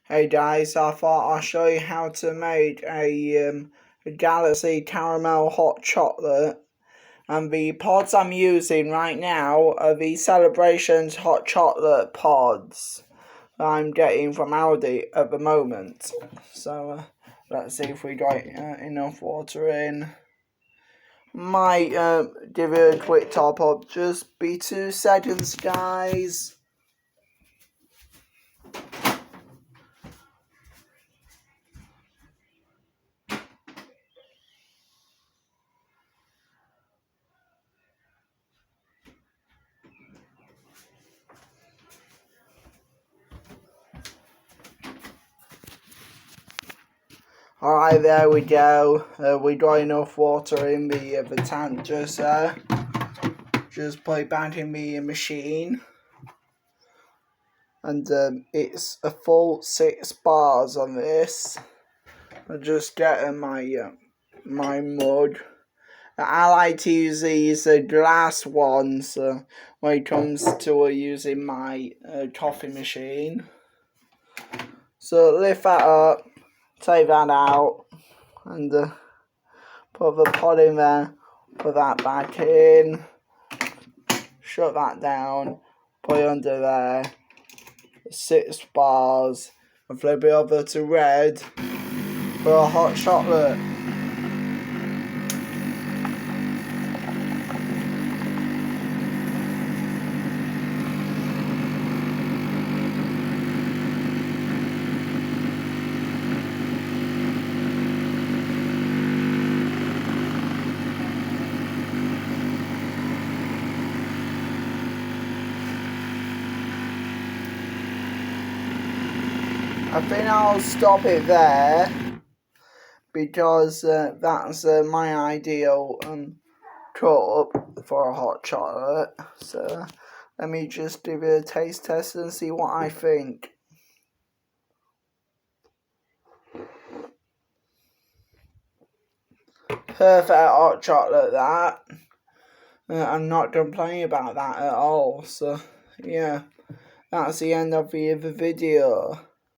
Hey guys, I thought I'll show you how to make a Galaxy Caramel Hot Chocolate. And the pods I'm using right now are the Celebrations Hot Chocolate pods I'm getting from Aldi at the moment. So let's see if we got enough water in. Might give it a quick top up, just be 2 seconds guys. Alright, there we go. We got enough water in the tank just there. Just put it back in the machine. And it's a full 6 bars on this. I'm just getting my mug. I like to use these glass ones when it comes to using my coffee machine. So lift that up. Take that out and put the pod in there, put that back in, shut that down, put it under there, 6 bars, and flip it over to red for a hot chocolate. I think I'll stop it there because that's my ideal cup for a hot chocolate. So let me just do a taste test and see what I think. Perfect hot chocolate that. I'm not complaining about that at all. So yeah, that's the end of the video.